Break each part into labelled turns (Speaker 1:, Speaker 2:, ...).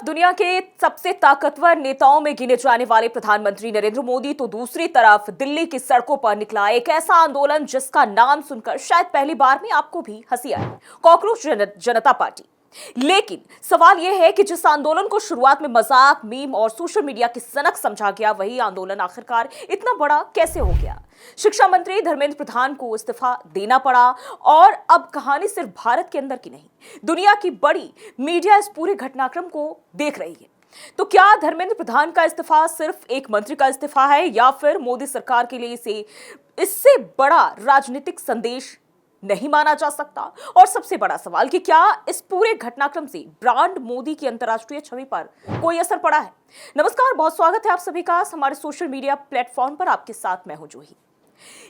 Speaker 1: दुनिया के सबसे ताकतवर नेताओं में गिने जाने वाले प्रधानमंत्री नरेंद्र मोदी तो दूसरी तरफ दिल्ली की सड़कों पर निकला एक ऐसा आंदोलन जिसका नाम सुनकर शायद पहली बार में आपको भी हंसी आए, कॉकरोच जनता पार्टी। लेकिन सवाल यह है कि जिस आंदोलन को शुरुआत में मजाक, मीम और सोशल मीडिया की सनक समझा गया, वही आंदोलन आखिरकार इतना बड़ा कैसे हो गया। शिक्षा मंत्री धर्मेंद्र प्रधान को इस्तीफा देना पड़ा और अब कहानी सिर्फ भारत के अंदर की नहीं, दुनिया की बड़ी मीडिया इस पूरे घटनाक्रम को देख रही है। तो क्या धर्मेंद्र प्रधान का इस्तीफा सिर्फ एक मंत्री का इस्तीफा है या फिर मोदी सरकार के लिए इससे बड़ा राजनीतिक संदेश नहीं माना जा सकता? और सबसे बड़ा सवाल कि क्या इस पूरे घटनाक्रम से ब्रांड मोदी की अंतर्राष्ट्रीय छवि पर कोई असर पड़ा है? नमस्कार, बहुत स्वागत है आप सभी का हमारे सोशल मीडिया प्लेटफॉर्म पर। आपके साथ मैं हूं जूही।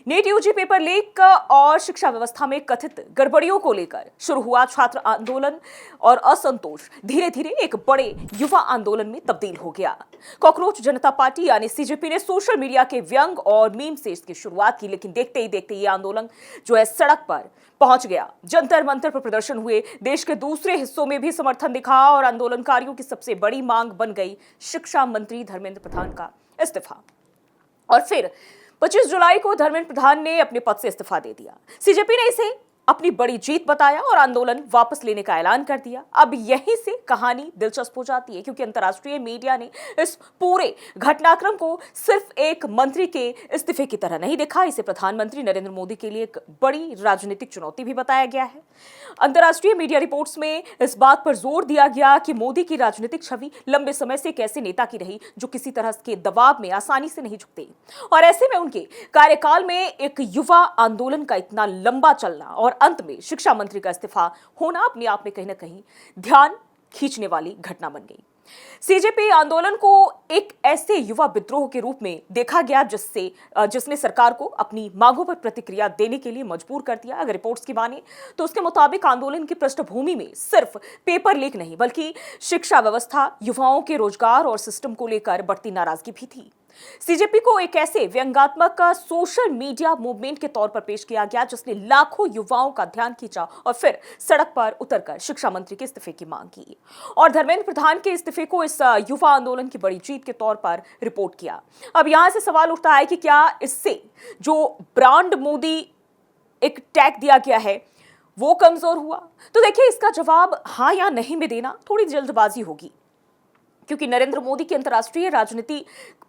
Speaker 1: नीट यूजी पेपर लीक और शिक्षा व्यवस्था में कथित गड़बड़ियों को लेकर शुरू हुआ छात्र आंदोलन और असंतोष धीरे धीरे एक बड़े युवा आंदोलन में तब्दील हो गया। कॉकरोच जनता पार्टी यानी सीजेपी ने सोशल मीडिया के व्यंग और मीम से इसकी शुरुआत की, लेकिन देखते ही देखते ये आंदोलन जो है सड़क पर पहुंच गया। जंतर मंतर पर प्रदर्शन हुए, देश के दूसरे हिस्सों में भी समर्थन दिखा और आंदोलनकारियों की सबसे बड़ी मांग बन गई शिक्षा मंत्री धर्मेंद्र प्रधान का इस्तीफा। और फिर 25 जुलाई को धर्मेंद्र प्रधान ने अपने पद से इस्तीफा दे दिया। सीजेपी ने इसे अपनी बड़ी जीत बताया और आंदोलन वापस लेने का ऐलान कर दिया। अब यहीं से कहानी दिलचस्प हो जाती है, क्योंकि अंतर्राष्ट्रीय मीडिया ने इस पूरे घटनाक्रम को सिर्फ एक मंत्री के इस्तीफे की तरह नहीं देखा, इसे प्रधानमंत्री नरेंद्र मोदी के लिए एक बड़ी राजनीतिक चुनौती भी बताया गया है। अंतर्राष्ट्रीय मीडिया रिपोर्ट्स में इस बात पर जोर दिया गया कि मोदी की राजनीतिक छवि लंबे समय से एक ऐसे नेता की रही जो किसी तरह के दबाव में आसानी से नहीं झुकते, और ऐसे में उनके कार्यकाल में एक युवा आंदोलन का इतना लंबा चलना और अंत में शिक्षा मंत्री का इस्तीफा होना अपने आप में कहीं ना कहीं ध्यान खींचने वाली घटना बन गई। सीजेपी आंदोलन को एक ऐसे युवा विद्रोह के रूप में देखा गया जिसने सरकार को अपनी मांगों पर प्रतिक्रिया देने के लिए मजबूर कर दिया। अगर रिपोर्ट्स की माने तो उसके मुताबिक आंदोलन की पृष्ठभूमि में सिर्फ पेपर लीक नहीं, बल्कि शिक्षा व्यवस्था, युवाओं के रोजगार और सिस्टम को लेकर बढ़ती नाराजगी भी थी। सीजेपी को एक ऐसे व्यंग्यात्मक सोशल मीडिया मूवमेंट के तौर पर पेश किया गया जिसने लाखों युवाओं का ध्यान खींचा और फिर सड़क पर उतरकर शिक्षा मंत्री के इस्तीफे की मांग की और धर्मेंद्र प्रधान के इस्तीफे को इस युवा आंदोलन की बड़ी जीत के तौर पर रिपोर्ट किया। अब यहां से सवाल उठता है कि क्या इससे जो ब्रांड मोदी एक टैग दिया गया है वो कमजोर हुआ? तो देखिए, इसका जवाब हां या नहीं में देना थोड़ी जल्दबाजी होगी, क्योंकि नरेंद्र मोदी की अंतर्राष्ट्रीय राजनीति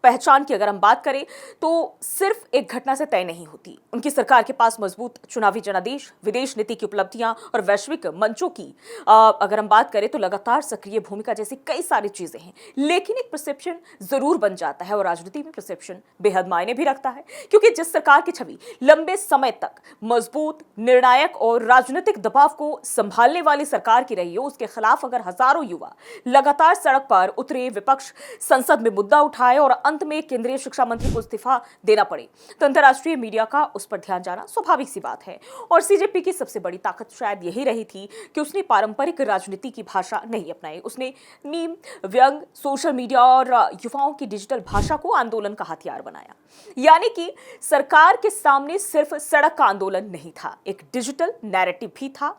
Speaker 1: पहचान की अगर हम बात करें तो सिर्फ एक घटना से तय नहीं होती। उनकी सरकार के पास मजबूत चुनावी जनादेश, विदेश नीति की उपलब्धियां और वैश्विक मंचों की अगर हम बात करें तो लगातार सक्रिय भूमिका जैसी कई सारी चीजें हैं। लेकिन एक परसेप्शन जरूर बन जाता है और राजनीति में परसेप्शन बेहद मायने भी रखता है, क्योंकि जिस सरकार की छवि लंबे समय तक मजबूत, निर्णायक और राजनीतिक दबाव को संभालने वाली सरकार की रही हो, उसके खिलाफ अगर हजारों युवा लगातार सड़क पर उतरे, विपक्ष संसद में मुद्दा उठाए और अंत में केंद्रीय शिक्षा मंत्री को इस्तीफा देना पड़े, तो अंतर्राष्ट्रीय मीडिया का उस पर ध्यान जाना स्वाभाविक सी बात है। और सीजेपी की सबसे बड़ी ताकत शायद यही रही थी कि उसने पारंपरिक राजनीति की भाषा नहीं अपनाई। उसने मीम, व्यंग, सोशल मीडिया और युवाओं की डिजिटल भाषा को आंदोलन का हथियार बनाया। यानी कि सरकार के सामने सिर्फ सड़क का आंदोलन नहीं था, एक डिजिटल नैरेटिव भी था।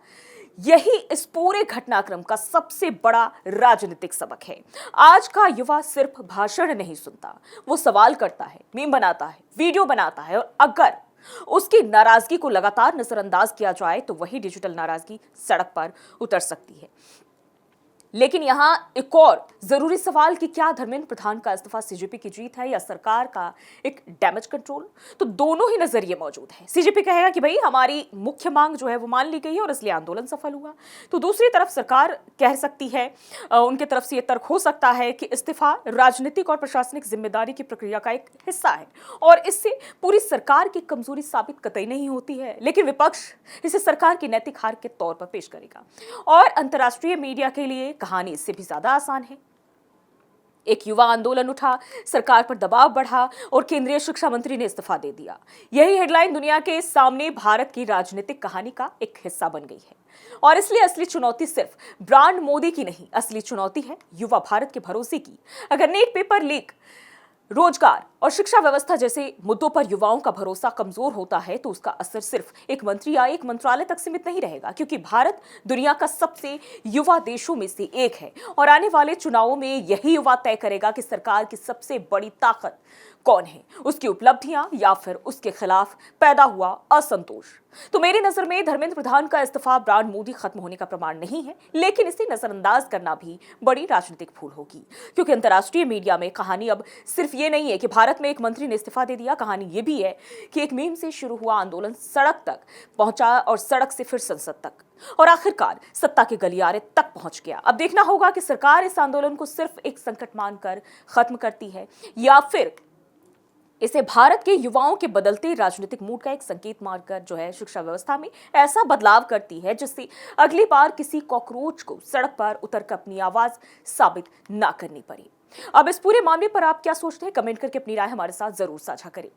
Speaker 1: यही इस पूरे घटनाक्रम का सबसे बड़ा राजनीतिक सबक है। आज का युवा सिर्फ भाषण नहीं सुनता, वो सवाल करता है, मीम बनाता है, वीडियो बनाता है, और अगर उसकी नाराजगी को लगातार नजरअंदाज किया जाए तो वही डिजिटल नाराजगी सड़क पर उतर सकती है। लेकिन यहां एक और जरूरी सवाल कि क्या धर्मेंद्र प्रधान का इस्तीफा सीजेपी की जीत है या सरकार का एक डैमेज कंट्रोल? तो दोनों ही नजरिए मौजूद हैं। सीजेपी कहेगा कि भाई हमारी मुख्य मांग जो है वो मान ली गई है और इसलिए आंदोलन सफल हुआ, तो दूसरी तरफ सरकार कह सकती है, उनके तरफ से यह तर्क हो सकता है कि इस्तीफा राजनीतिक और प्रशासनिक जिम्मेदारी की प्रक्रिया का एक हिस्सा है और इससे पूरी सरकार की कमजोरी साबित कतई नहीं होती है। लेकिन विपक्ष इसे सरकार की नैतिक हार के तौर पर पेश करेगा और अंतर्राष्ट्रीय मीडिया के लिए कहानी इससे भी ज्यादा आसान है। एक युवा आंदोलन उठा, सरकार पर दबाव बढ़ा और केंद्रीय शिक्षा मंत्री ने इस्तीफा दे दिया। यही हेडलाइन दुनिया के सामने भारत की राजनीतिक कहानी का एक हिस्सा बन गई है। और इसलिए असली चुनौती सिर्फ ब्रांड मोदी की नहीं, असली चुनौती है युवा भारत के भरोसे की। अगर नीट पेपर लीक रोजगार और शिक्षा व्यवस्था जैसे मुद्दों पर युवाओं का भरोसा कमजोर होता है तो उसका असर सिर्फ एक मंत्री या एक मंत्रालय तक सीमित नहीं रहेगा, क्योंकि भारत दुनिया का सबसे युवा देशों में से एक है और आने वाले चुनावों में यही युवा तय करेगा कि सरकार की सबसे बड़ी ताकत कौन है, उसकी उपलब्धियां या फिर उसके खिलाफ पैदा हुआ असंतोष। तो मेरी नजर में धर्मेंद्र प्रधान का इस्तीफा ब्रांड मोदी खत्म होने का प्रमाण नहीं है, लेकिन इसे नजरअंदाज करना भी बड़ी राजनीतिक भूल होगी, क्योंकि अंतर्राष्ट्रीय मीडिया में कहानी अब सिर्फ ये नहीं है कि भारत में एक मंत्री ने इस्तीफा दे दिया। कहानी ये भी है कि एक मीम से शुरू हुआ आंदोलन सड़क तक पहुंचा और सड़क से फिर संसद तक और आखिरकार सत्ता के गलियारे तक पहुंच गया। अब देखना होगा कि सरकार इस आंदोलन को सिर्फ एक संकट मानकर खत्म करती है या फिर इसे भारत के युवाओं के बदलते राजनीतिक मूड का एक संकेत मानकर जो है शिक्षा व्यवस्था में ऐसा बदलाव करती है जिससे अगली बार किसी कॉकरोच को सड़क पर उतरकर अपनी आवाज साबित ना करनी पड़े। अब इस पूरे मामले पर आप क्या सोचते हैं, कमेंट करके अपनी राय हमारे साथ जरूर साझा करें।